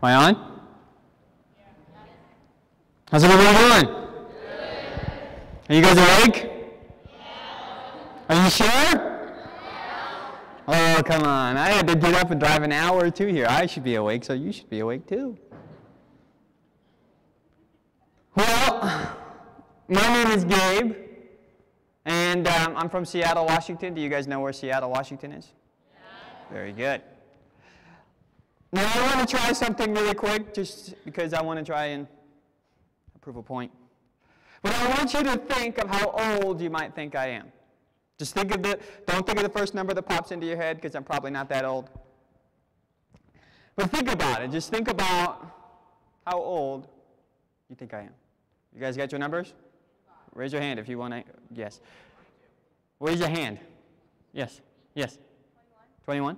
Am I on? How's everyone doing? Are you guys awake? Are you sure? Oh, come on. I had to get up and drive an hour or two here. I should be awake, so you should be awake too. Well, my name is Gabe, and I'm from Seattle, Washington. Do you guys know where Seattle, Washington is? Yeah. Very good. Now, I want to try something really quick, just because I want to try and prove a point. But I want you to think of how old you might think I am. Just think of don't think of the first number that pops into your head, because I'm probably not that old. But think about it. Just think about how old you think I am. You guys got your numbers? Raise your hand if you want to. Yes. Raise your hand. Yes. Yes. 21?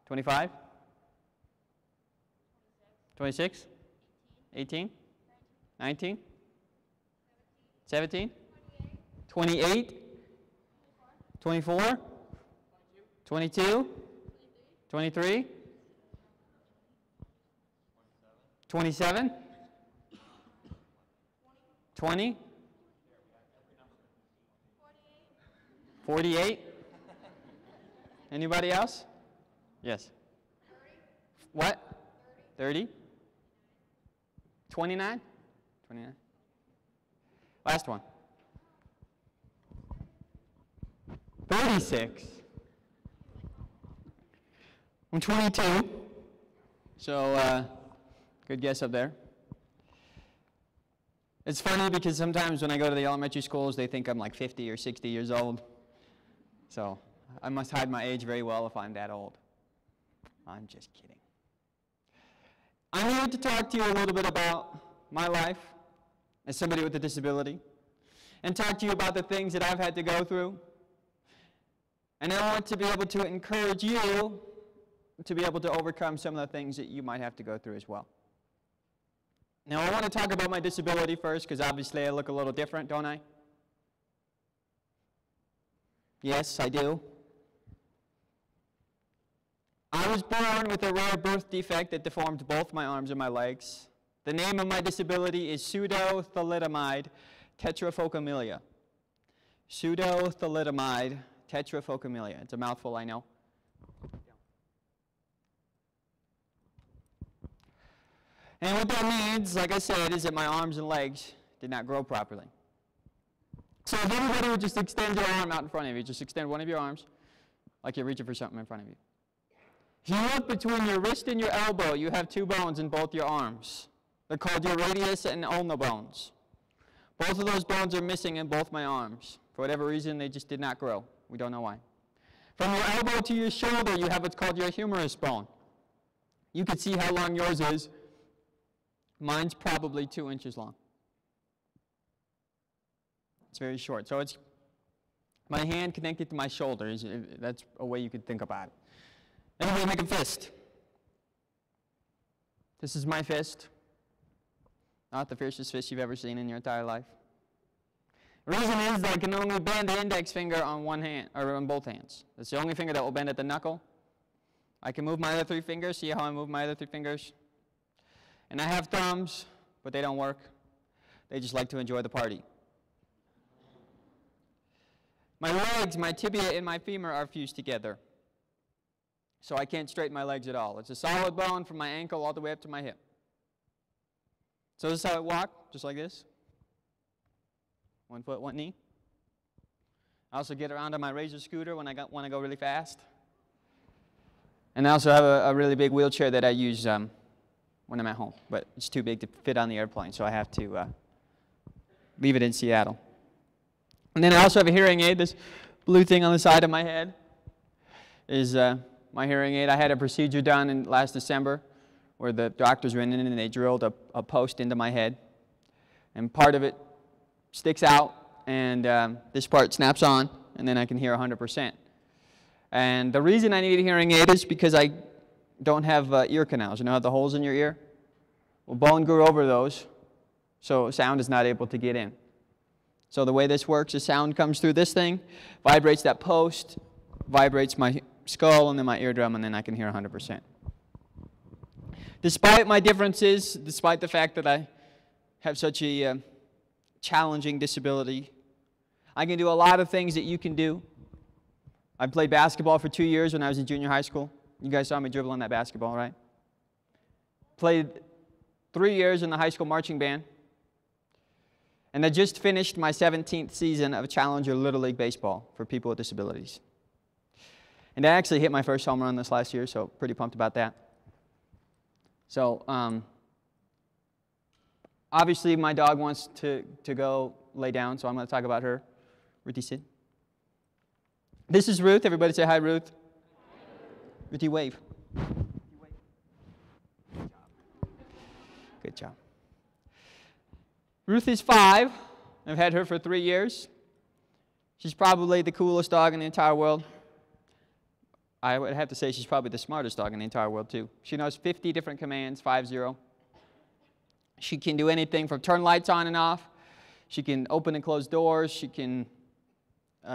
25? 26? 18? 19? 17? 28? 24? 22? 23? 27? 20? 48? Anybody else? Yes. What? 30? 29? 29? Last one. 36. I'm 22. So, good guess up there. It's funny because sometimes when I go to the elementary schools, they think I'm like 50 or 60 years old. So, I must hide my age very well if I'm that old. I'm just kidding. I'm here to talk to you a little bit about my life as somebody with a disability, and talk to you about the things that I've had to go through. And I want to be able to encourage you to be able to overcome some of the things that you might have to go through as well. Now, I want to talk about my disability first, because obviously I look a little different, don't I? Yes, I do. I was born with a rare birth defect that deformed both my arms and my legs. The name of my disability is pseudo-thalidomide tetraphocomelia. Pseudo-thalidomide tetraphocomelia. It's a mouthful, I know. And what that means, like I said, is that my arms and legs did not grow properly. So if everybody would just extend your arm out in front of you, just extend one of your arms like you're reaching for something in front of you. If you look between your wrist and your elbow, you have two bones in both your arms. They're called your radius and ulna bones. Both of those bones are missing in both my arms. For whatever reason, they just did not grow. We don't know why. From your elbow to your shoulder, you have what's called your humerus bone. You can see how long yours is. Mine's probably 2 inches long. It's very short. So it's my hand connected to my shoulder. That's a way you could think about it. Everybody make a fist. This is my fist. Not the fiercest fist you've ever seen in your entire life. The reason is that I can only bend the index finger on one hand, or on both hands. That's the only finger that will bend at the knuckle. I can move my other 3 fingers. See how I move my other 3 fingers? And I have thumbs, but they don't work. They just like to enjoy the party. My legs, my tibia and my femur are fused together. So I can't straighten my legs at all. It's a solid bone from my ankle all the way up to my hip. So this is how I walk, just like this. 1 foot, 1 knee. I also get around on my Razor scooter when I want to go really fast. And I also have a really big wheelchair that I use when I'm at home. But it's too big to fit on the airplane, so I have to leave it in Seattle. And then I also have a hearing aid. This blue thing on the side of my head is my hearing aid. I had a procedure done last December where the doctors went in and they drilled a post into my head. And part of it sticks out, and this part snaps on, and then I can hear 100%. And the reason I need a hearing aid is because I don't have ear canals. You know how the holes in your ear? Well, bone grew over those, so sound is not able to get in. So the way this works is sound comes through this thing, vibrates that post, vibrates my skull and then my eardrum, and then I can hear 100%. Despite my differences, despite the fact that I have such a challenging disability, I can do a lot of things that you can do. I played basketball for 2 years when I was in junior high school. You guys saw me dribbling that basketball, right? Played 3 years in the high school marching band. And I just finished my 17th season of Challenger Little League Baseball for people with disabilities. And I actually hit my first home run this last year, so pretty pumped about that. So, obviously my dog wants to go lay down, so I'm going to talk about her. Ruthie, sit. This is Ruth. Everybody say hi, Ruth. Ruthie, wave. Good job. Ruth is 5. I've had her for 3 years. She's probably the coolest dog in the entire world. I would have to say she's probably the smartest dog in the entire world, too. She knows 50 different commands, 50. She can do anything from turn lights on and off. She can open and close doors. She can,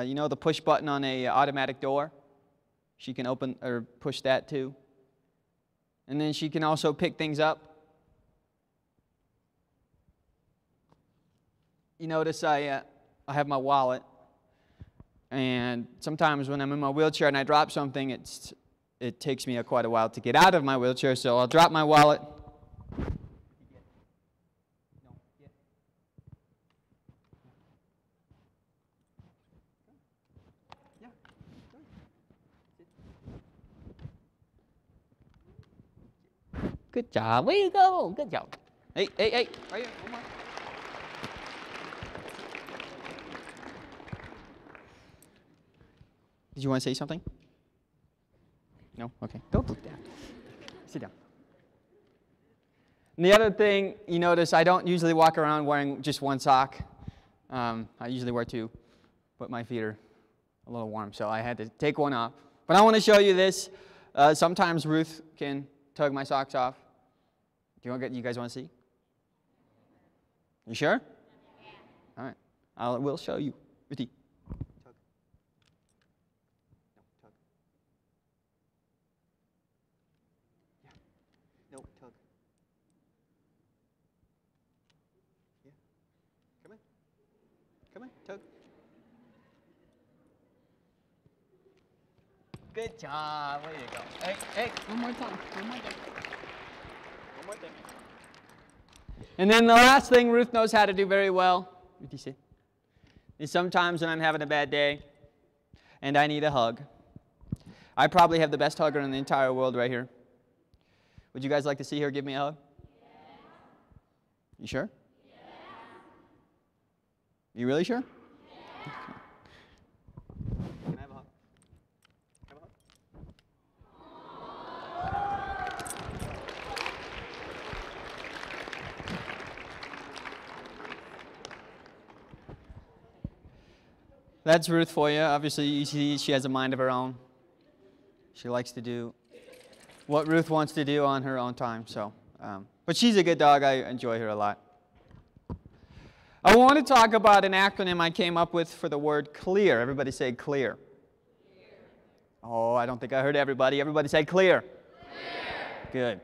you know the push button on an automatic door? She can open or push that, too. And then she can also pick things up. You notice I have my wallet. And sometimes when I'm in my wheelchair and I drop something, it takes me quite a while to get out of my wheelchair, so I'll drop my wallet. Good job. Way you go. Good job. Hey, hey, hey. Right here. One more. Did you want to say something? No? Okay. Don't look down. Sit down. And the other thing you notice, I don't usually walk around wearing just one sock. I usually wear 2, but my feet are a little warm, so I had to take one off. But I want to show you this. Sometimes Ruth can tug my socks off. Do you guys want to see? You sure? Yeah. All right. I will show you. Ruthie. Come on, tug. Good job. Way to go. Hey, hey, one more time. One more thing. One more thing. And then the last thing Ruth knows how to do very well, is sometimes when I'm having a bad day and I need a hug. I probably have the best hugger in the entire world right here. Would you guys like to see her give me a hug? You sure? You really sure? Yeah. Can I have a hug? Can I have a hug? That's Ruth for you. Obviously, you see she has a mind of her own. She likes to do what Ruth wants to do on her own time. So, but she's a good dog. I enjoy her a lot. I want to talk about an acronym I came up with for the word clear. Everybody say clear. Oh, I don't think I heard everybody. Everybody say clear. Good.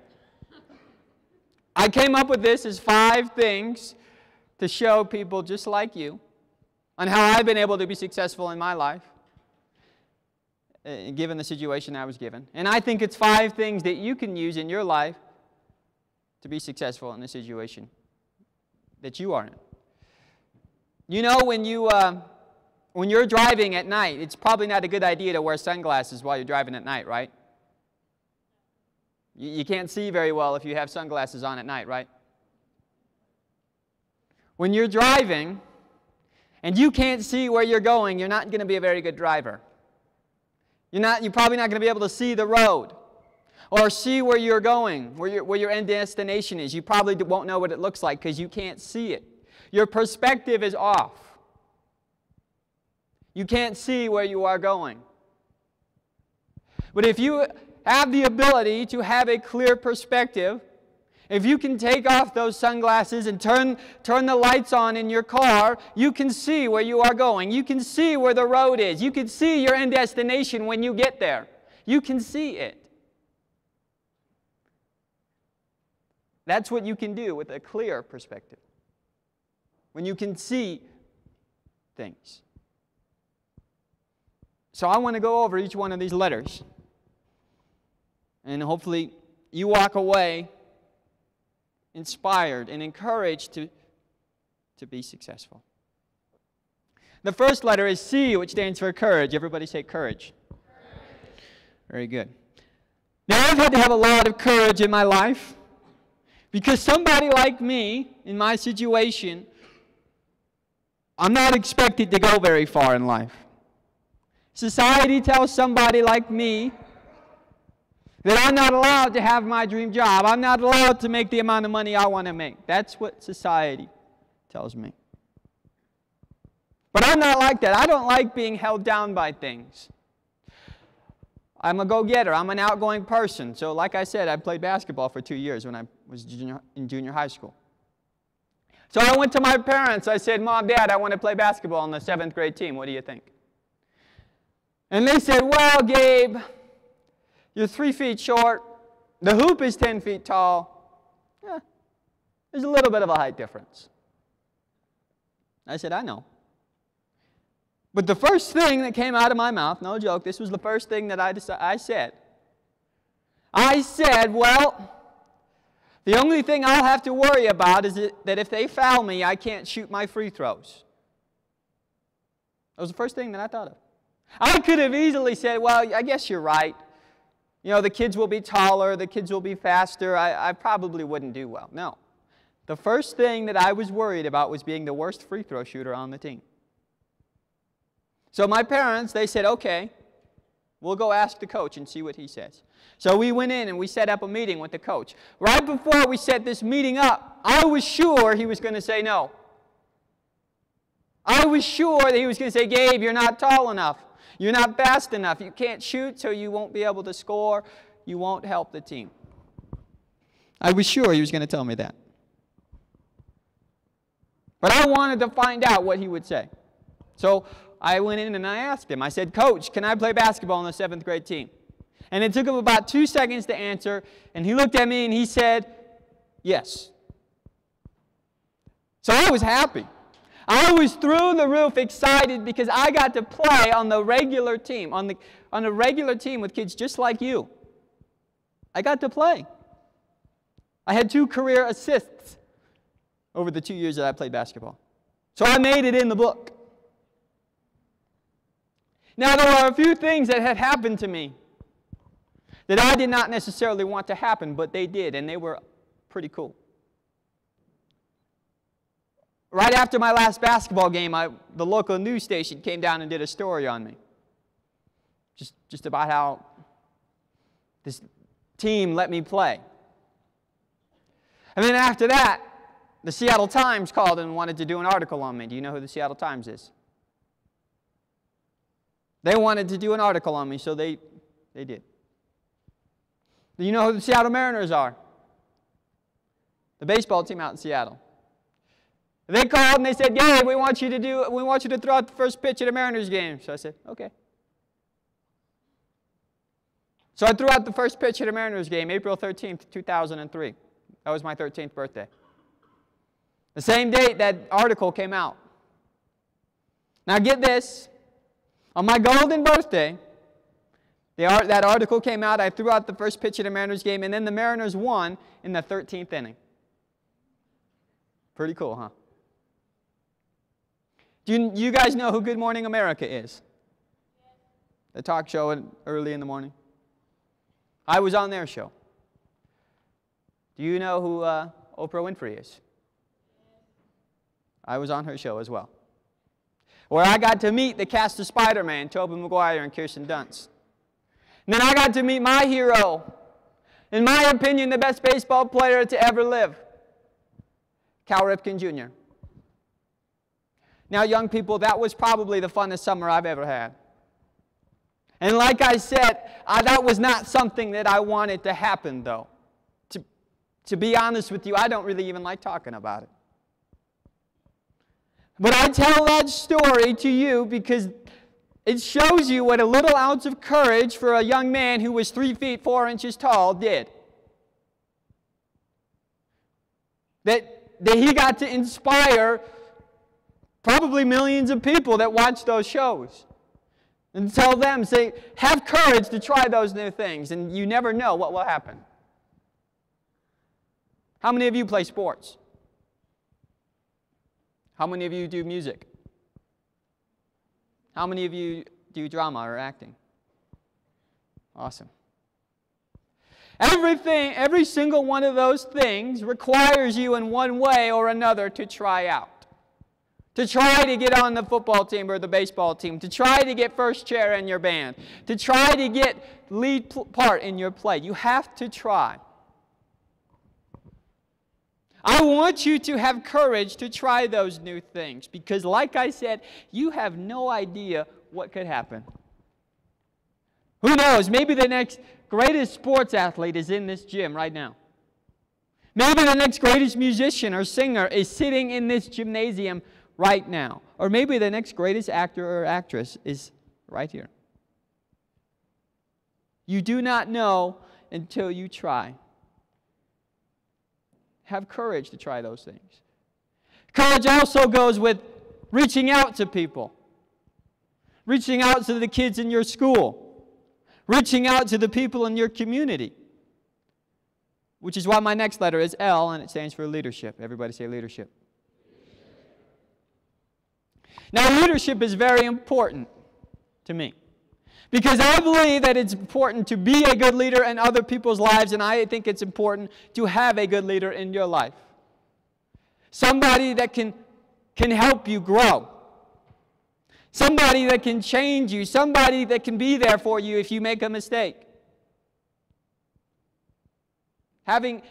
I came up with this as 5 things to show people just like you on how I've been able to be successful in my life, given the situation I was given. And I think it's 5 things that you can use in your life to be successful in the situation that you are in. You know, when you're driving at night, it's probably not a good idea to wear sunglasses while you're driving at night, right? You can't see very well if you have sunglasses on at night, right? When you're driving and you can't see where you're going, you're not going to be a very good driver. You're probably not going to be able to see the road or see where you're going, where your end destination is. You probably won't know what it looks like because you can't see it. Your perspective is off. You can't see where you are going. But if you have the ability to have a clear perspective, if you can take off those sunglasses and turn the lights on in your car, you can see where you are going. You can see where the road is. You can see your end destination when you get there. You can see it. That's what you can do with a clear perspective. When you can see things. So I want to go over each one of these letters. And hopefully you walk away inspired and encouraged to be successful. The first letter is C, which stands for courage. Everybody say courage. Very good. Now, I've had to have a lot of courage in my life because somebody like me, in my situation, I'm not expected to go very far in life. Society tells somebody like me that I'm not allowed to have my dream job. I'm not allowed to make the amount of money I want to make. That's what society tells me. But I'm not like that. I don't like being held down by things. I'm a go-getter. I'm an outgoing person. So like I said, I played basketball for 2 years when I was in junior high school. So I went to my parents. I said, Mom, Dad, I want to play basketball on the 7th grade team. What do you think? And they said, well, Gabe, you're 3 feet short. The hoop is 10 feet tall. There's a little bit of a height difference. I said, I know. But the first thing that came out of my mouth, no joke, this was the first thing that I said. I said, well, the only thing I'll have to worry about is that if they foul me, I can't shoot my free throws. That was the first thing that I thought of. I could have easily said, well, I guess you're right. You know, the kids will be taller, the kids will be faster. I probably wouldn't do well. No. The first thing that I was worried about was being the worst free throw shooter on the team. So my parents, they said, okay, we'll go ask the coach and see what he says. So we went in and we set up a meeting with the coach. Right before we set this meeting up, I was sure he was going to say no. I was sure that he was going to say, Gabe, you're not tall enough. You're not fast enough. You can't shoot, so you won't be able to score. You won't help the team. I was sure he was going to tell me that. But I wanted to find out what he would say. So I went in and I asked him. I said, Coach, can I play basketball on the 7th grade team? And it took him about 2 seconds to answer. And he looked at me and he said, yes. So I was happy. I was through the roof excited because I got to play on the regular team, on a regular team with kids just like you. I got to play. I had 2 career assists over the 2 years that I played basketball. So I made it in the book. Now, there are a few things that had happened to me that I did not necessarily want to happen, but they did, and they were pretty cool. Right after my last basketball game, the local news station came down and did a story on me. Just about how this team let me play. And then after that, the Seattle Times called and wanted to do an article on me. Do you know who the Seattle Times is? They wanted to do an article on me, so they did. Do you know who the Seattle Mariners are? The baseball team out in Seattle. They called and they said, "Yeah, we want you to throw out the first pitch at a Mariners game." So I said, "Okay." So I threw out the first pitch at a Mariners game, April 13th, 2003. That was my 13th birthday. The same date that article came out. Now get this. On my golden birthday, that article came out. I threw out the first pitch at a Mariners game, and then the Mariners won in the 13th inning. Pretty cool, huh? Do you guys know who Good Morning America is? The talk show early in the morning. I was on their show. Do you know who Oprah Winfrey is? I was on her show as well. Where I got to meet the cast of Spider-Man, Tobey Maguire and Kirsten Dunst. And then I got to meet my hero, in my opinion, the best baseball player to ever live, Cal Ripken Jr. Now, young people, that was probably the funnest summer I've ever had. And like I said, that was not something that I wanted to happen, though. To be honest with you, I don't really even like talking about it. But I tell that story to you because it shows you what a little ounce of courage for a young man who was 3 feet 4 inches tall did. that he got to inspire probably millions of people that watch those shows. And tell them, say, have courage to try those new things, and you never know what will happen. How many of you play sports? How many of you do music? How many of you do drama or acting? Awesome. Every single one of those things requires you in one way or another to try out. To try to get on the football team or the baseball team. To try to get first chair in your band. To try to get lead part in your play. You have to try. I want you to have courage to try those new things. Because like I said, you have no idea what could happen. Who knows? Maybe the next greatest sports athlete is in this gym right now. Maybe the next greatest musician or singer is sitting in this gymnasium right now. Or maybe the next greatest actor or actress is right here. You do not know until you try. Have courage to try those things. Courage also goes with reaching out to people. Reaching out to the kids in your school. Reaching out to the people in your community. Which is why my next letter is L, and it stands for leadership. Everybody say leadership. Now, leadership is very important to me. Because I believe that it's important to be a good leader in other people's lives, and I think it's important to have a good leader in your life. Somebody that can help you grow. Somebody that can change you. Somebody that can be there for you if you make a mistake. Having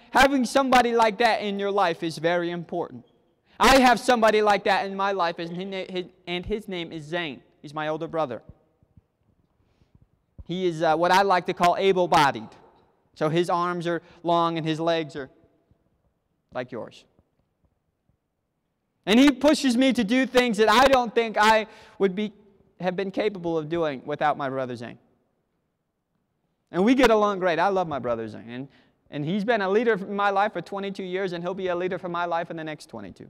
somebody like that in your life is very important. I have somebody like that in my life, and his name is Zane. He's my older brother. He is what I like to call able-bodied. So his arms are long and his legs are like yours. And he pushes me to do things that I don't think I would have been capable of doing without my brother Zane. And we get along great. I love my brother Zane. And he's been a leader in my life for 22 years, and he'll be a leader for my life in the next 22.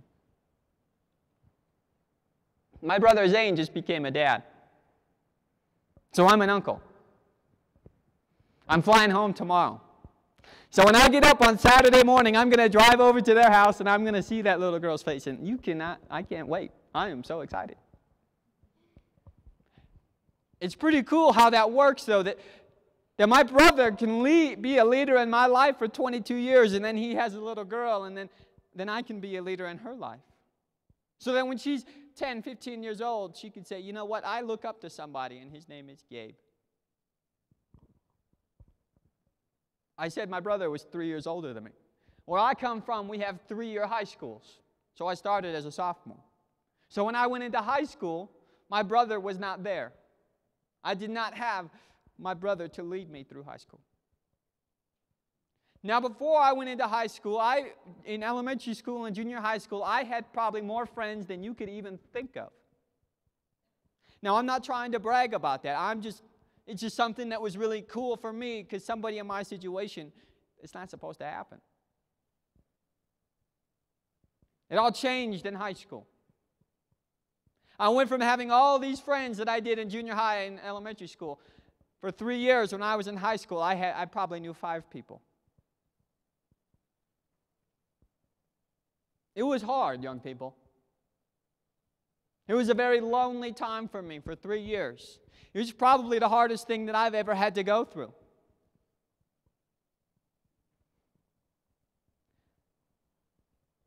My brother Zane just became a dad. So I'm an uncle. I'm flying home tomorrow. So when I get up on Saturday morning, I'm going to drive over to their house, and I'm going to see that little girl's face. And I can't wait. I am so excited. It's pretty cool how that works, though, that my brother can be a leader in my life for 22 years, and then he has a little girl, and then I can be a leader in her life. So then when she's 10, 15 years old, she could say, you know what, I look up to somebody, and his name is Gabe. I said my brother was 3 years older than me. Where I come from, we have 3-year high schools. So I started as a sophomore. So when I went into high school, my brother was not there. I did not have my brother to lead me through high school. Now, before I went into high school, in elementary school and junior high school, I had probably more friends than you could even think of. Now, I'm not trying to brag about that. It's just something that was really cool for me because somebody in my situation, it's not supposed to happen. It all changed in high school. I went from having all these friends that I did in junior high and elementary school. For 3 years when I was in high school, I probably knew 5 people. It was hard, young people. It was a very lonely time for me for 3 years. It was probably the hardest thing that I've ever had to go through.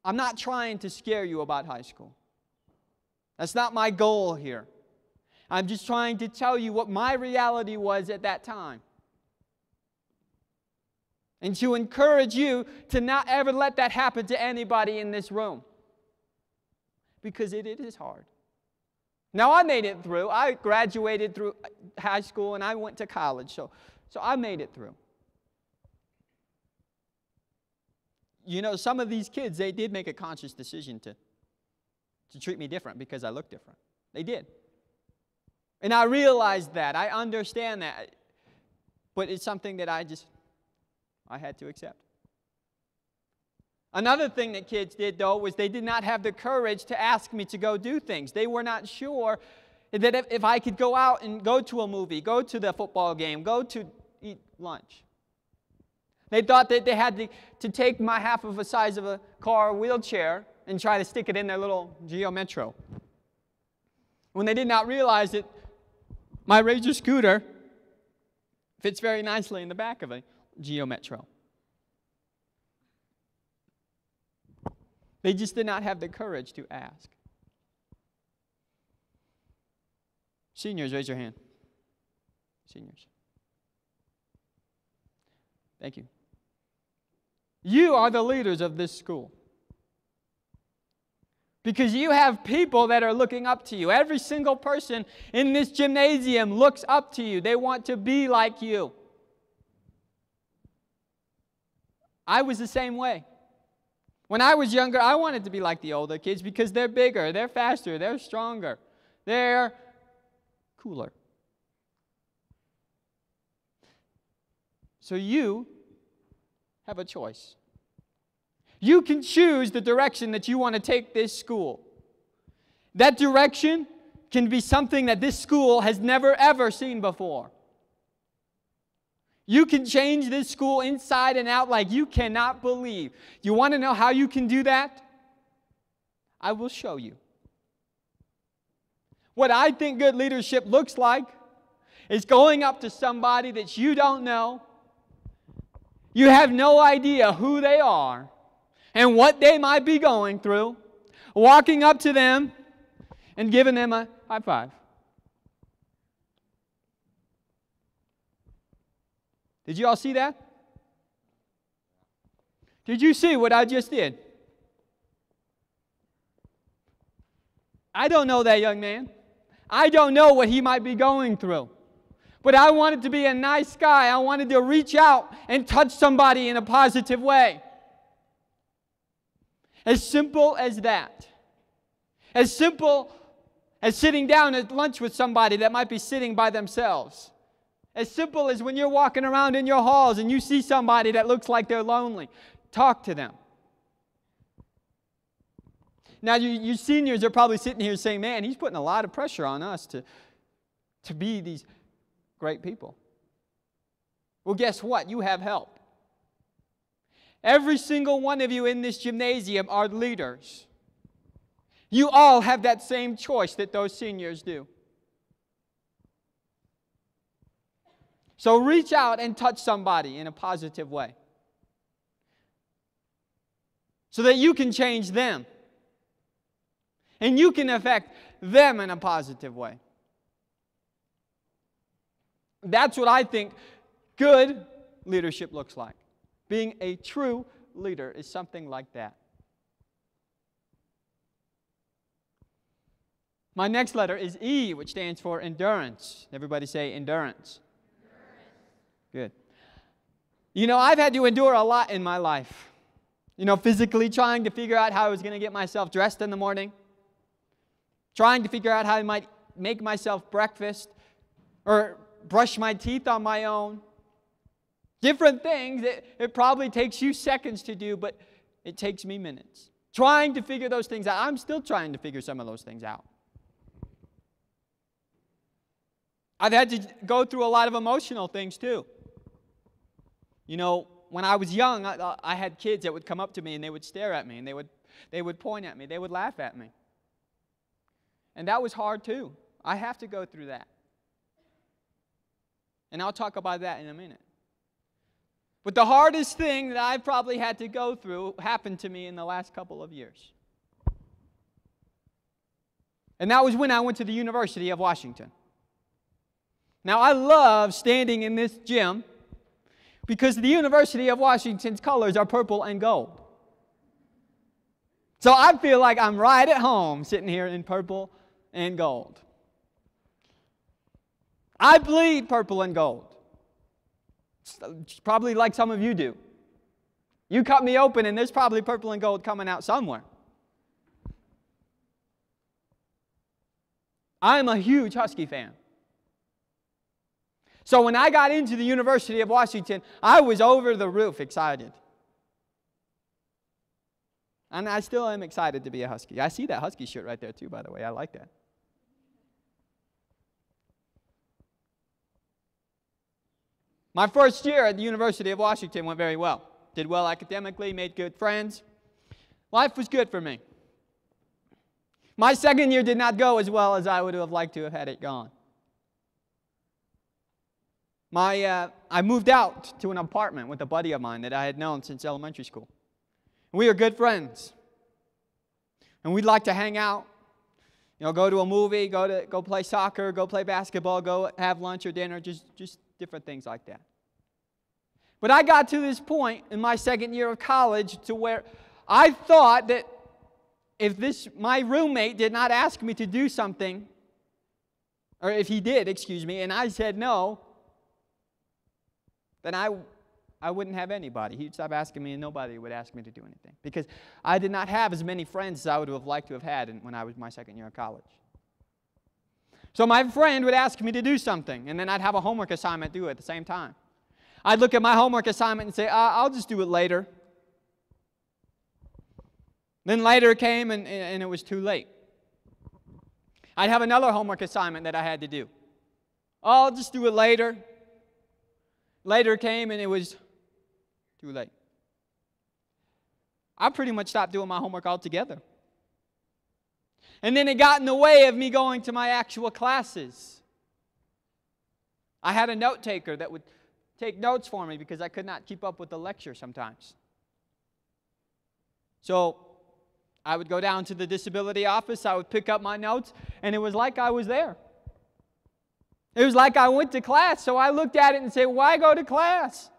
I'm not trying to scare you about high school. That's not my goal here. I'm just trying to tell you what my reality was at that time. And to encourage you to not ever let that happen to anybody in this room. Because it is hard. Now, I made it through. I graduated through high school and I went to college. So I made it through. You know, some of these kids, they did make a conscious decision to treat me different because I look different. They did. And I realized that. I understand that. But it's something that I had to accept. Another thing that kids did, though, was they did not have the courage to ask me to go do things. They were not sure that if I could go out and go to a movie, go to the football game, go to eat lunch. They thought that they had to take my half of the size of a car wheelchair and try to stick it in their little Geo Metro. When they did not realize that my Razor scooter fits very nicely in the back of a Geo Metro. They just did not have the courage to ask. Seniors, raise your hand. Seniors. Thank you. You are the leaders of this school. Because you have people that are looking up to you. Every single person in this gymnasium looks up to you. They want to be like you. I was the same way. When I was younger, I wanted to be like the older kids because they're bigger, they're faster, they're stronger, they're cooler. So you have a choice. You can choose the direction that you want to take this school. That direction can be something that this school has never ever seen before. You can change this school inside and out like you cannot believe. You want to know how you can do that? I will show you. What I think good leadership looks like is going up to somebody that you don't know. You have no idea who they are and what they might be going through. Walking up to them and giving them a high five. Did you all see that? Did you see what I just did? I don't know that young man. I don't know what he might be going through. But I wanted to be a nice guy. I wanted to reach out and touch somebody in a positive way. As simple as that. As simple as sitting down at lunch with somebody that might be sitting by themselves. As simple as when you're walking around in your halls and you see somebody that looks like they're lonely. Talk to them. Now, you seniors are probably sitting here saying, man, he's putting a lot of pressure on us to be these great people. Well, guess what? You have help. Every single one of you in this gymnasium are leaders. You all have that same choice that those seniors do. So reach out and touch somebody in a positive way so that you can change them and you can affect them in a positive way. That's what I think good leadership looks like. Being a true leader is something like that. My next letter is E, which stands for endurance. Everybody say endurance. Good. You know, I've had to endure a lot in my life. You know, physically trying to figure out how I was going to get myself dressed in the morning. Trying to figure out how I might make myself breakfast. Or brush my teeth on my own. Different things that it probably takes you seconds to do, but it takes me minutes. Trying to figure those things out. I'm still trying to figure some of those things out. I've had to go through a lot of emotional things too. You know, when I was young, I had kids that would come up to me and they would stare at me and they would point at me. They would laugh at me. And that was hard too. I have to go through that. And I'll talk about that in a minute. But the hardest thing that I've probably had to go through happened to me in the last couple of years. And that was when I went to the University of Washington. Now, I love standing in this gym because the University of Washington's colors are purple and gold. So I feel like I'm right at home sitting here in purple and gold. I bleed purple and gold. It's probably like some of you do. You cut me open and there's probably purple and gold coming out somewhere. I'm a huge Husky fan. So when I got into the University of Washington, I was over the roof excited. And I still am excited to be a Husky. I see that Husky shirt right there too, by the way. I like that. My first year at the University of Washington went very well. Did well academically, made good friends. Life was good for me. My second year did not go as well as I would have liked to have had it gone. I moved out to an apartment with a buddy of mine that I had known since elementary school. We were good friends. And we'd like to hang out, go to a movie, go play soccer, go play basketball, go have lunch or dinner, just different things like that. But I got to this point in my second year of college to where I thought that if my roommate did not ask me to do something, or if he did, and I said no, then I wouldn't have anybody. He'd stop asking me and nobody would ask me to do anything. Because I did not have as many friends as I would have liked to have had when I was my second year of college. So my friend would ask me to do something, and then I'd have a homework assignment due at the same time. I'd look at my homework assignment and say, I'll just do it later. Then later came and it was too late. I'd have another homework assignment that I had to do. I'll just do it later. Later came and it was too late. I pretty much stopped doing my homework altogether. And then it got in the way of me going to my actual classes. I had a note taker that would take notes for me because I could not keep up with the lecture sometimes. So I would go down to the disability office, I would pick up my notes, and it was like I was there. It was like I went to class, so I looked at it and said, why go to class?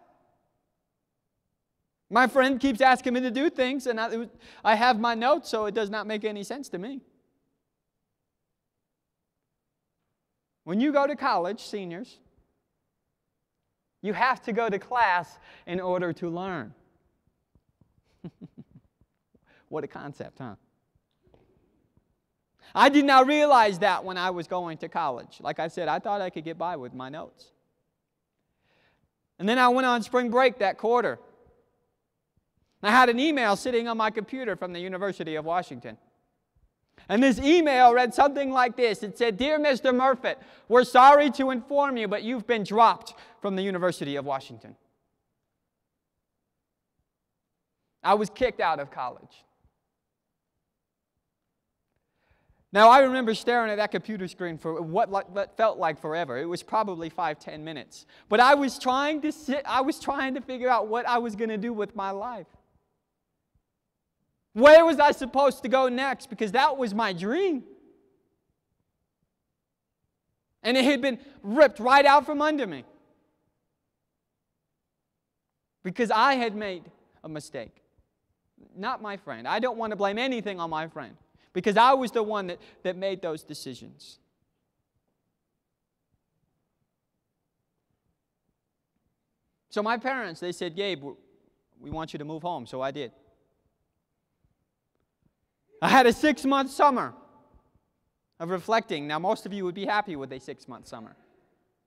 My friend keeps asking me to do things, and I have my notes, so it does not make any sense to me. When you go to college, seniors, you have to go to class in order to learn. What a concept, huh? I did not realize that when I was going to college. Like I said, I thought I could get by with my notes. And then I went on spring break that quarter. I had an email sitting on my computer from the University of Washington. And this email read something like this. It said, "Dear Mr. Murfitt, we're sorry to inform you, but you've been dropped from the University of Washington." I was kicked out of college. Now, I remember staring at that computer screen for what felt like forever. It was probably 5-10 minutes. But I was trying to figure out what I was going to do with my life. Where was I supposed to go next? Because that was my dream. And it had been ripped right out from under me. Because I had made a mistake. Not my friend. I don't want to blame anything on my friend. Because I was the one that made those decisions. So my parents, they said, "Gabe, we want you to move home." So I did. I had a 6-month summer of reflecting. Now, most of you would be happy with a 6-month summer,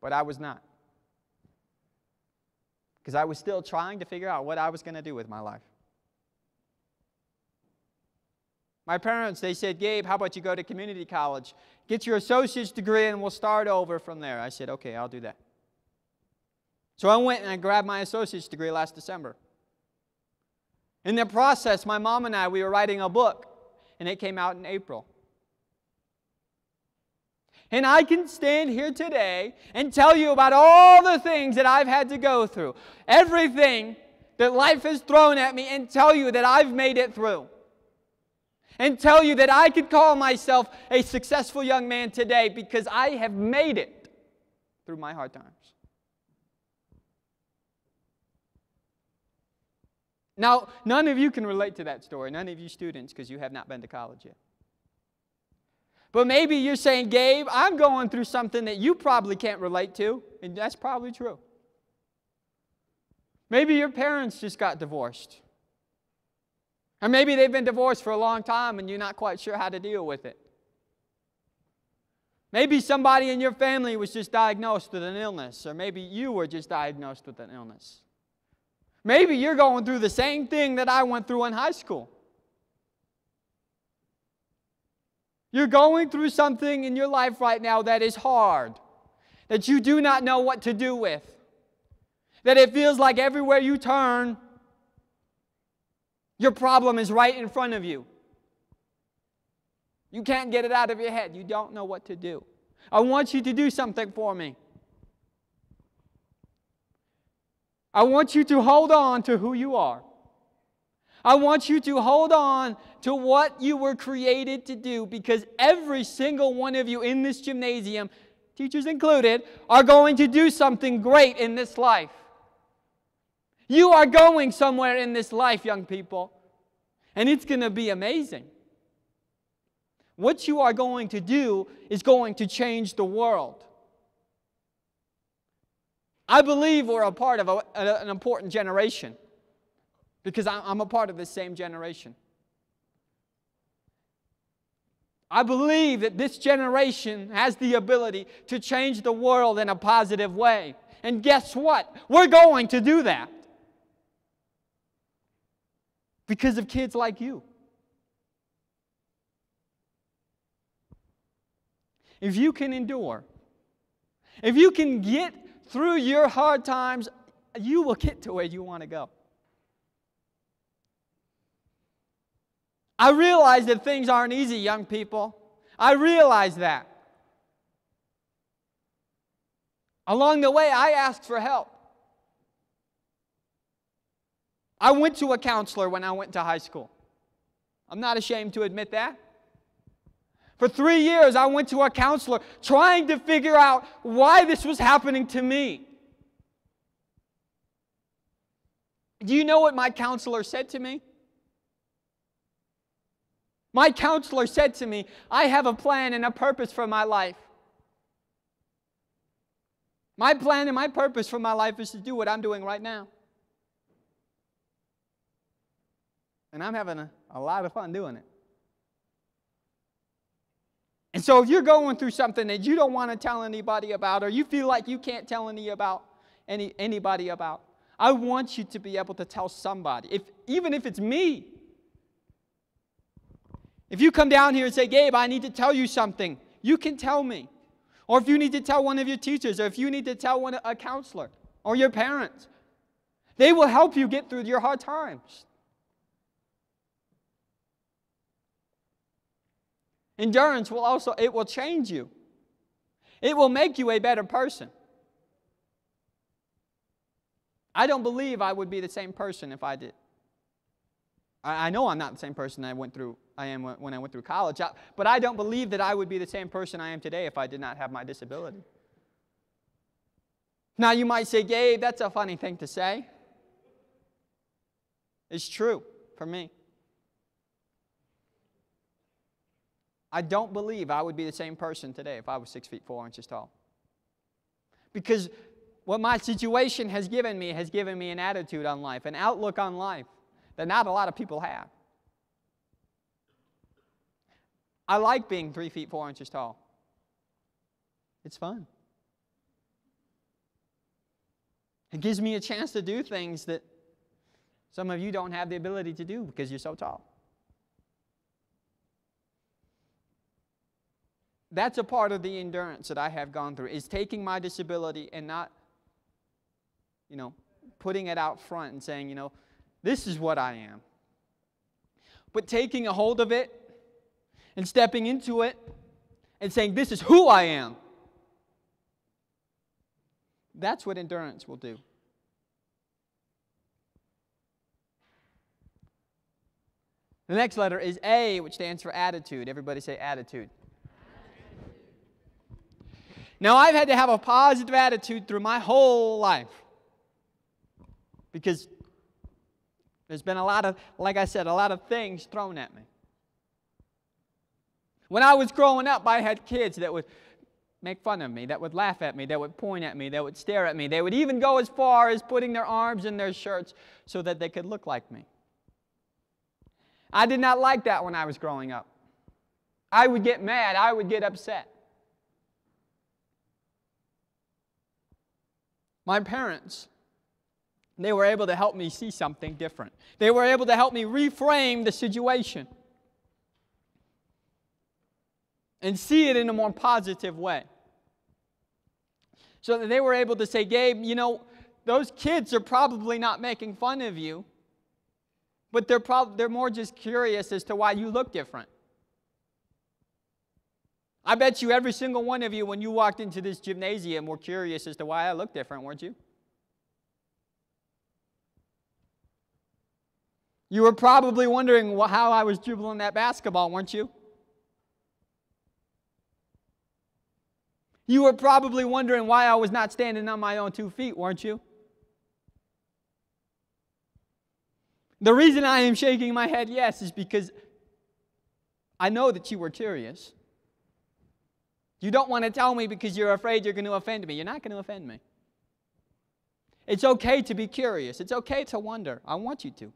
but I was not. Because I was still trying to figure out what I was going to do with my life. My parents, they said, "Gabe, how about you go to community college, get your associate's degree, and we'll start over from there." I said, "Okay, I'll do that." So I went and I grabbed my associate's degree last December. In the process, my mom and I, we were writing a book, and it came out in April. And I can stand here today and tell you about all the things that I've had to go through, everything that life has thrown at me, and tell you that I've made it through. And tell you that I could call myself a successful young man today because I have made it through my hard times. Now, none of you can relate to that story, none of you students, because you have not been to college yet. But maybe you're saying, "Gabe, I'm going through something that you probably can't relate to," and that's probably true. Maybe your parents just got divorced. Or maybe they've been divorced for a long time and you're not quite sure how to deal with it. Maybe somebody in your family was just diagnosed with an illness, or maybe you were just diagnosed with an illness. Maybe you're going through the same thing that I went through in high school. You're going through something in your life right now that is hard, that you do not know what to do with, that it feels like everywhere you turn, your problem is right in front of you. You can't get it out of your head. You don't know what to do. I want you to do something for me. I want you to hold on to who you are. I want you to hold on to what you were created to do, because every single one of you in this gymnasium, teachers included, are going to do something great in this life. You are going somewhere in this life, young people, and it's going to be amazing. What you are going to do is going to change the world. I believe we're a part of an important generation, because I'm a part of the same generation. I believe that this generation has the ability to change the world in a positive way. And guess what? We're going to do that. Because of kids like you. If you can endure, if you can get through your hard times, you will get to where you want to go. I realize that things aren't easy, young people. I realize that. Along the way, I asked for help. I went to a counselor when I went to high school. I'm not ashamed to admit that. For 3 years, I went to a counselor trying to figure out why this was happening to me. Do you know what my counselor said to me? My counselor said to me, I have a plan and a purpose for my life. My plan and my purpose for my life is to do what I'm doing right now. And I'm having a lot of fun doing it. And so if you're going through something that you don't want to tell anybody about, or you feel like you can't tell anybody about, I want you to be able to tell somebody, even if it's me. If you come down here and say, Gabe, I need to tell you something, you can tell me. Or if you need to tell one of your teachers, or if you need to tell a counselor, or your parents, they will help you get through your hard times. Endurance it will change you. It will make you a better person. I don't believe I would be the same person if I did. I know I'm not the same person I am when I went through college, but I don't believe that I would be the same person I am today if I did not have my disability. Now you might say, Gabe, that's a funny thing to say. It's true for me. I don't believe I would be the same person today if I was 6 feet 4 inches tall. Because what my situation has given me an attitude on life, an outlook on life that not a lot of people have. I like being 3 feet 4 inches tall. It's fun. It gives me a chance to do things that some of you don't have the ability to do because you're so tall. That's a part of the endurance that I have gone through, is taking my disability and not, putting it out front and saying, this is what I am. But taking a hold of it and stepping into it and saying, this is who I am. That's what endurance will do. The next letter is A, which stands for attitude. Everybody say attitude. Now, I've had to have a positive attitude through my whole life because there's been a lot of things thrown at me. When I was growing up, I had kids that would make fun of me, that would laugh at me, that would point at me, that would stare at me. They would even go as far as putting their arms in their shirts so that they could look like me. I did not like that when I was growing up. I would get mad. I would get upset. My parents, they were able to help me see something different. They were able to help me reframe the situation. and see it in a more positive way. So that they were able to say, Gabe, you know, those kids are probably not making fun of you, but they're more just curious as to why you look different. I bet you every single one of you, when you walked into this gymnasium, were curious as to why I look different, weren't you? You were probably wondering how I was dribbling that basketball, weren't you? You were probably wondering why I was not standing on my own 2 feet, weren't you? The reason I am shaking my head yes is because I know that you were curious. You don't want to tell me because you're afraid you're going to offend me. You're not going to offend me. It's okay to be curious. It's okay to wonder. I want you to.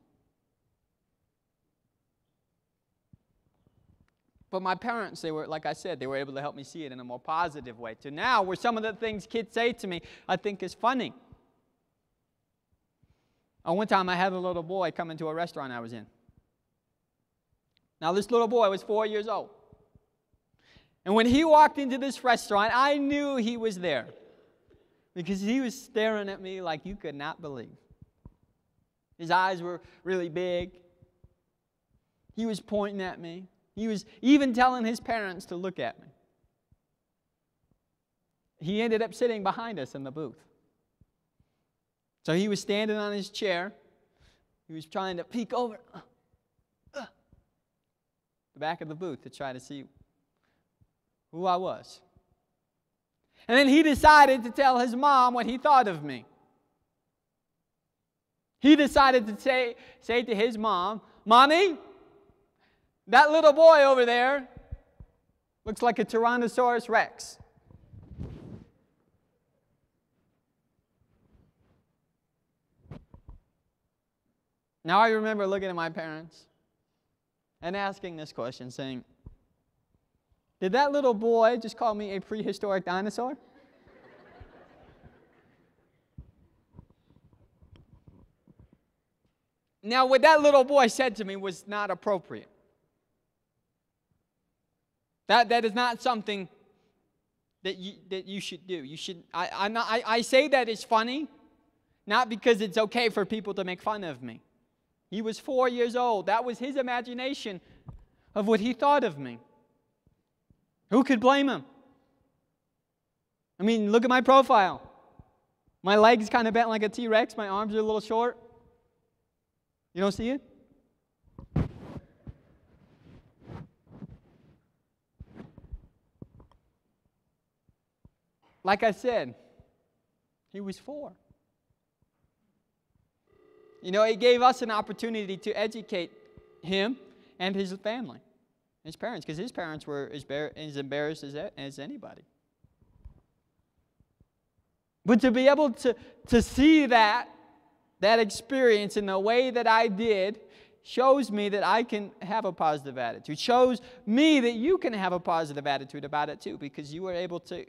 But my parents, they were, like I said, they were able to help me see it in a more positive way. To now, where some of the things kids say to me, I think is funny. One time I had a little boy come into a restaurant I was in. Now this little boy was 4 years old. And when he walked into this restaurant, I knew he was there. Because he was staring at me like you could not believe. His eyes were really big. He was pointing at me. He was even telling his parents to look at me. He ended up sitting behind us in the booth. So he was standing on his chair. He was trying to peek over the back of the booth to try to see who I was. And then he decided to tell his mom what he thought of me. He decided to say to his mom, Mommy, that little boy over there looks like a Tyrannosaurus Rex. Now I remember looking at my parents and asking this question, saying, did that little boy just call me a prehistoric dinosaur? Now, what that little boy said to me was not appropriate. That is not something that you should do. You should. I say that it's funny, not because it's okay for people to make fun of me. He was 4 years old. That was his imagination of what he thought of me. Who could blame him? I mean, look at my profile. My legs kind of bent like a T-Rex. My arms are a little short. You don't see it? Like I said, he was 4. You know, it gave us an opportunity to educate him and his family, his parents, because his parents were as embarrassed as anybody. But to be able to see that experience in the way that I did shows me that I can have a positive attitude. Shows me that you can have a positive attitude about it too, because you were able to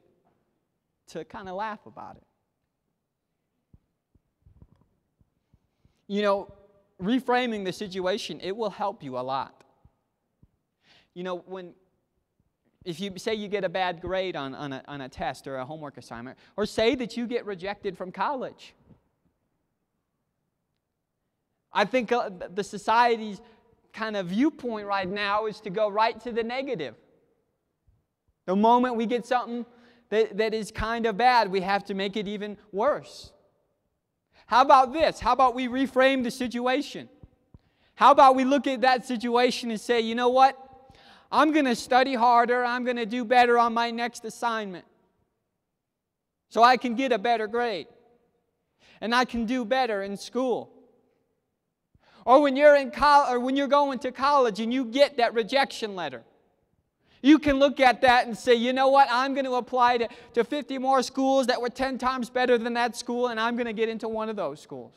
kind of laugh about it. You know, reframing the situation, it will help you a lot. You know, if you say you get a bad grade on a test or a homework assignment, or say that you get rejected from college, I think the society's kind of viewpoint right now is to go right to the negative. The moment we get something that is kind of bad, we have to make it even worse. How about this? How about we reframe the situation? How about we look at that situation and say, you know what? I'm going to study harder. I'm going to do better on my next assignment so I can get a better grade. And I can do better in school. Or when you're in college, or when you're going to college and you get that rejection letter, you can look at that and say, you know what, I'm going to apply to 50 more schools that were 10 times better than that school, and I'm going to get into one of those schools.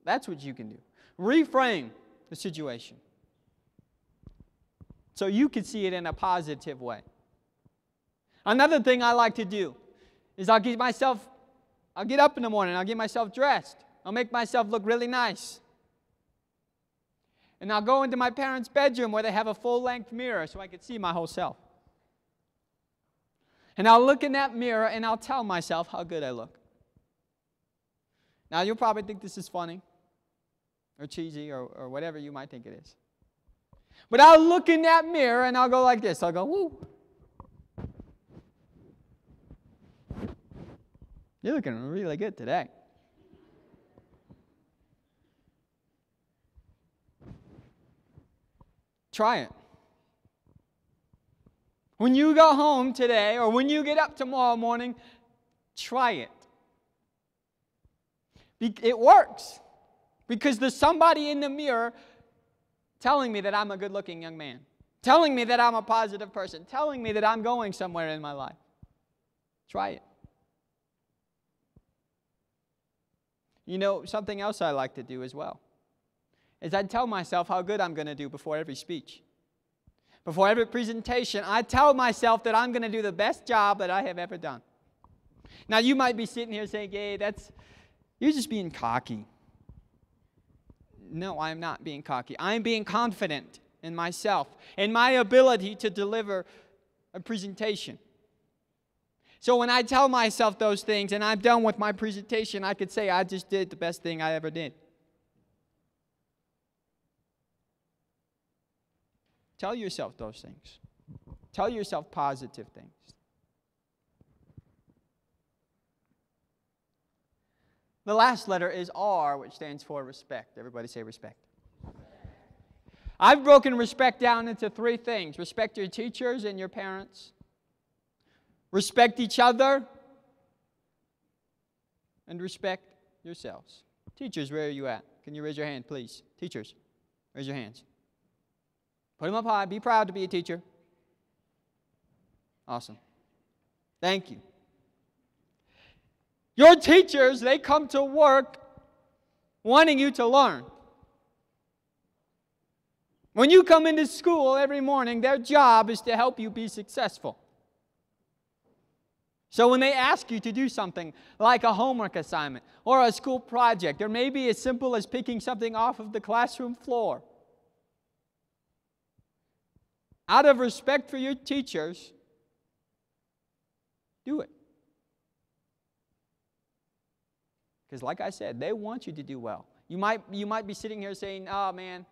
That's what you can do. Reframe the situation so you can see it in a positive way. Another thing I like to do is I'll get up in the morning, I'll get myself dressed. I'll make myself look really nice. And I'll go into my parents' bedroom where they have a full-length mirror so I can see my whole self. And I'll look in that mirror and I'll tell myself how good I look. Now, you'll probably think this is funny or cheesy or whatever you might think it is. But I'll look in that mirror and I'll go like this. I'll go, woo. You're looking really good today. Try it. When you go home today or when you get up tomorrow morning, try it. It works because there's somebody in the mirror telling me that I'm a good-looking young man, telling me that I'm a positive person, telling me that I'm going somewhere in my life. Try it. You know, something else I like to do as well is I tell myself how good I'm going to do before every speech. Before every presentation, I tell myself that I'm going to do the best job that I have ever done. Now, you might be sitting here saying, hey, you're just being cocky. No, I'm not being cocky. I'm being confident in myself and my ability to deliver a presentation. So when I tell myself those things and I'm done with my presentation, I could say I just did the best thing I ever did. Tell yourself those things. Tell yourself positive things. The last letter is R, which stands for respect. Everybody say respect. I've broken respect down into 3 things. Respect your teachers and your parents. Respect each other. And respect yourselves. Teachers, where are you at? Can you raise your hand, please? Teachers, raise your hands. Put them up high. Be proud to be a teacher. Awesome. Thank you. Your teachers, they come to work wanting you to learn. When you come into school every morning, their job is to help you be successful. So when they ask you to do something like a homework assignment or a school project, or maybe as simple as picking something off of the classroom floor, out of respect for your teachers, do it. Because like I said, they want you to do well. You might be sitting here saying, oh man,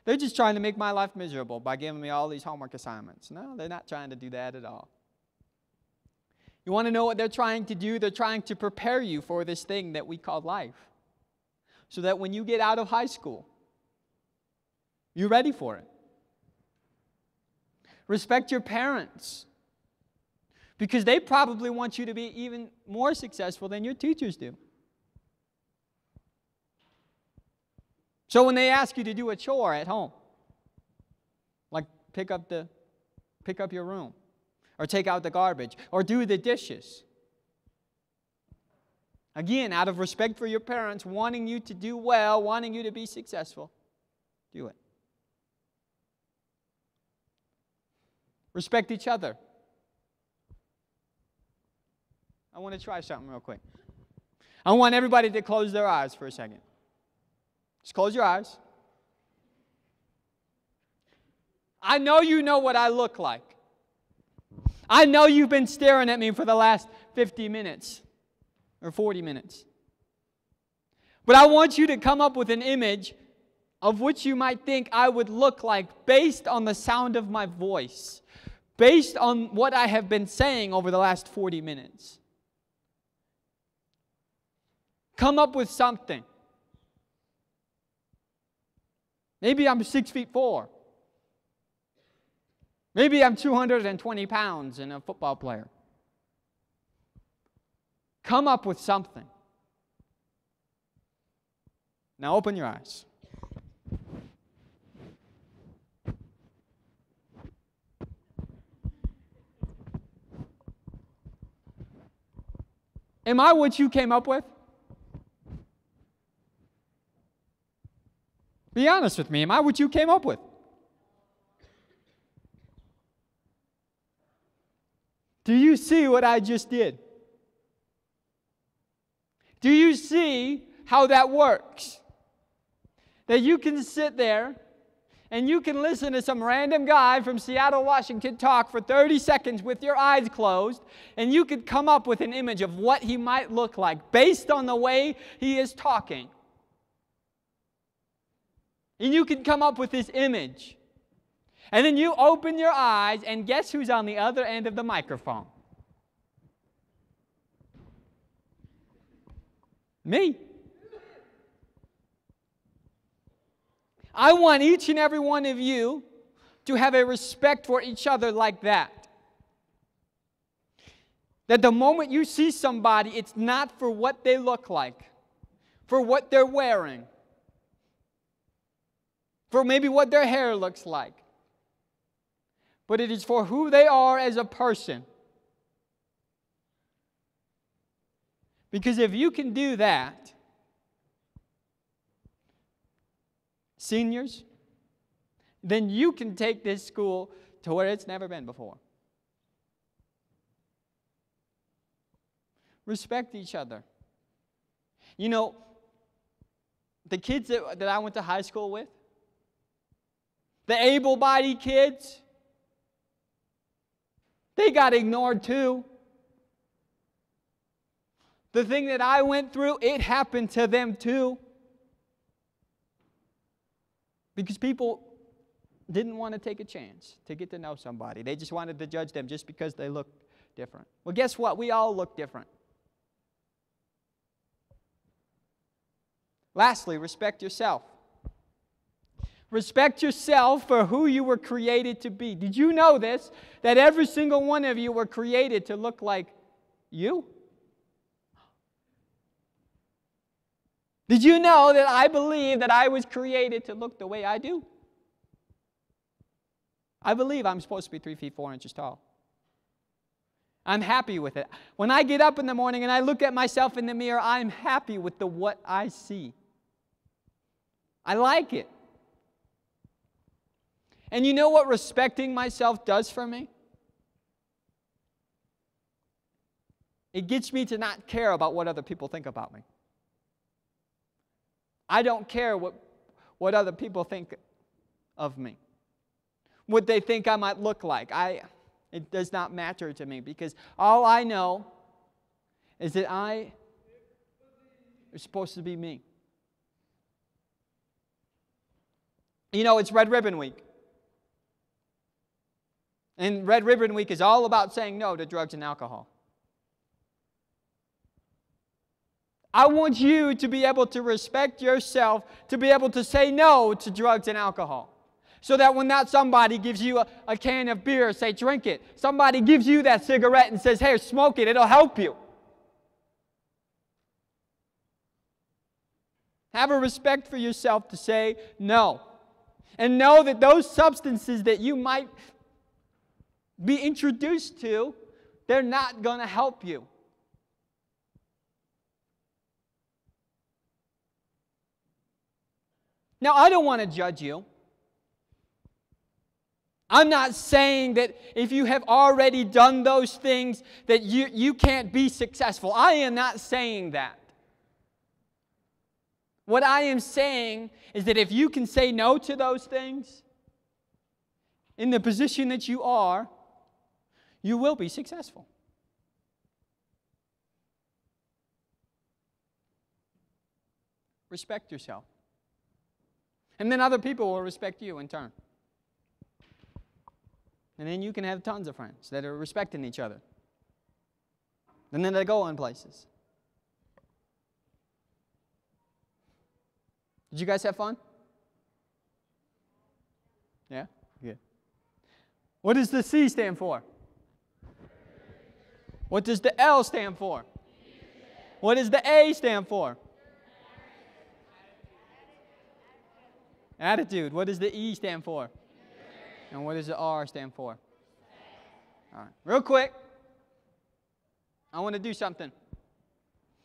they're just trying to make my life miserable by giving me all these homework assignments. No, they're not trying to do that at all. You want to know what they're trying to do? They're trying to prepare you for this thing that we call life. So that when you get out of high school, you're ready for it. Respect your parents. Because they probably want you to be even more successful than your teachers do. So when they ask you to do a chore at home, like pick up your room, or take out the garbage, or do the dishes, again, out of respect for your parents, wanting you to do well, wanting you to be successful, do it. Respect each other. I want to try something real quick. I want everybody to close their eyes for a second. Just close your eyes. I know you know what I look like. I know you've been staring at me for the last 50 minutes or 40 minutes. But I want you to come up with an image of which you might think I would look like based on the sound of my voice, based on what I have been saying over the last 40 minutes. Come up with something. Maybe I'm 6'4". Maybe I'm 220 pounds and a football player. Come up with something. Now open your eyes. Am I what you came up with? Be honest with me. Am I what you came up with? Do you see what I just did? Do you see how that works? that you can sit there and you can listen to some random guy from Seattle, Washington talk for 30 seconds with your eyes closed, and you could come up with an image of what he might look like based on the way he is talking. And you can come up with this image. And then you open your eyes, and guess who's on the other end of the microphone? Me. I want each and every one of you to have a respect for each other like that. That the moment you see somebody, it's not for what they look like, for what they're wearing, for maybe what their hair looks like, but it is for who they are as a person. Because if you can do that, seniors, then you can take this school to where it's never been before. Respect each other. You know, the kids that I went to high school with, the able-bodied kids, they got ignored too. The thing that I went through, it happened to them too. Because people didn't want to take a chance to get to know somebody. They just wanted to judge them just because they looked different. Well, guess what? We all look different. Lastly, respect yourself. Respect yourself for who you were created to be. Did you know this? That every single one of you were created to look like you? Did you know that I believe that I was created to look the way I do? I believe I'm supposed to be 3 feet 4 inches tall. I'm happy with it. When I get up in the morning and I look at myself in the mirror, I'm happy with what I see. I like it. And you know what respecting myself does for me? It gets me to not care about what other people think about me. I don't care what other people think of me, what they think I might look like. It does not matter to me, because all I know is that I am supposed to be me. You know, it's Red Ribbon Week. And Red Ribbon Week is all about saying no to drugs and alcohol. I want you to be able to respect yourself, to be able to say no to drugs and alcohol. So that when that somebody gives you a can of beer, say, drink it. Somebody gives you that cigarette and says, hey, smoke it, it'll help you. Have a respect for yourself to say no. And know that those substances that you might be introduced to, they're not going to help you. Now, I don't want to judge you. I'm not saying that if you have already done those things that you can't be successful. I am not saying that. What I am saying is that if you can say no to those things, in the position that you are, you will be successful. Respect yourself. And then other people will respect you in turn. And then you can have tons of friends that are respecting each other. And then they go on places. Did you guys have fun? Yeah? Good. What does the C stand for? What does the L stand for? What does the A stand for? Attitude. What does the E stand for? And what does the R stand for? All right. Real quick, I want to do something.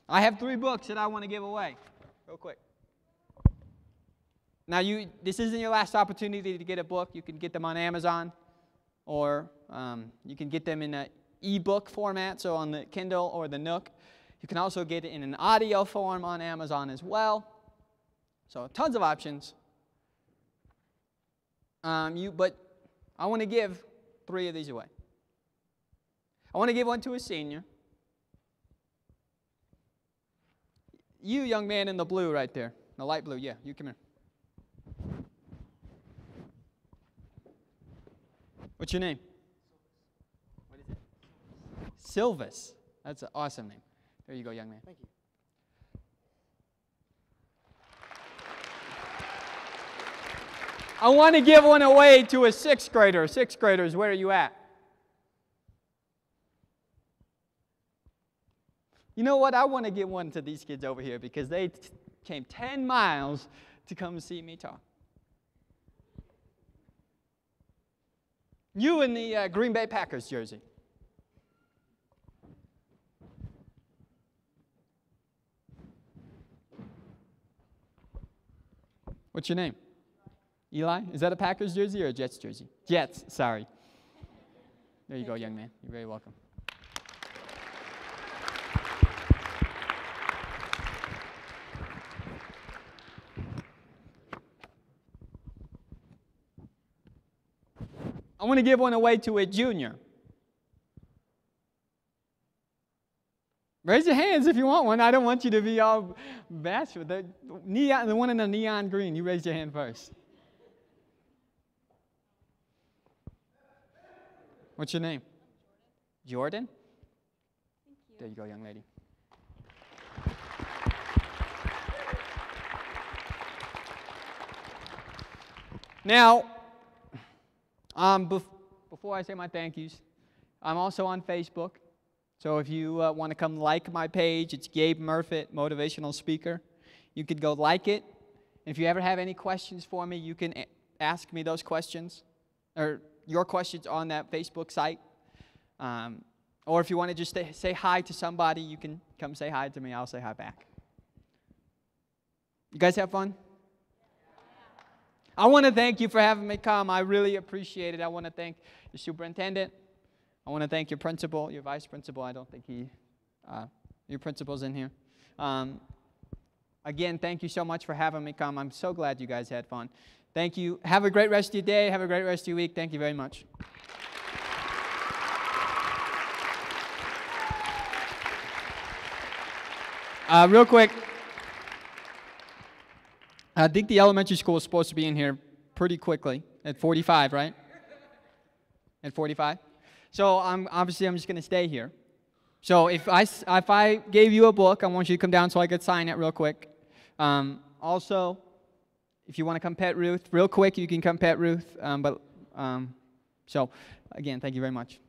I have 3 books that I want to give away. Real quick. Now, this isn't your last opportunity to get a book. You can get them on Amazon, or you can get them in an e-book format, so on the Kindle or the Nook. You can also get it in an audio form on Amazon as well. So tons of options. But I want to give 3 of these away. I want to give one to a senior. You, young man in the blue right there, the light blue, yeah, you come here. What's your name? What is it? Silvis. That's an awesome name. There you go, young man. Thank you. I want to give one away to a 6th grader. 6th graders, where are you at? You know what? I want to give one to these kids over here because they came 10 miles to come see me talk. You in the Green Bay Packers jersey. What's your name? Eli? Is that a Packers jersey or a Jets jersey? Jets, sorry. There you go, young man. You're very welcome. I want to give one away to a junior. Raise your hands if you want one. I don't want you to be all bashful. The one in the neon green, you raised your hand first. What's your name? Jordan? Thank you. There you go, young lady. Now, before I say my thank yous, I'm also on Facebook. So if you want to come like my page, it's Gabe Murfitt, Motivational Speaker. You could go like it. If you ever have any questions for me, you can ask me those questions, or your questions on that Facebook site. Or if you want to just say hi to somebody, you can come say hi to me. I'll say hi back. You guys have fun? I want to thank you for having me come. I really appreciate it. I want to thank your superintendent. I want to thank your principal, your vice principal. I don't think your principal's in here. Again, thank you so much for having me come. I'm so glad you guys had fun. Thank you. Have a great rest of your day. Have a great rest of your week. Thank you very much. Real quick. I think the elementary school is supposed to be in here pretty quickly at 45, right? At 45? So I'm just going to stay here. So if I gave you a book, I want you to come down so I could sign it real quick. Also, if you want to come pet Ruth, real quick, you can come pet Ruth. So again, thank you very much.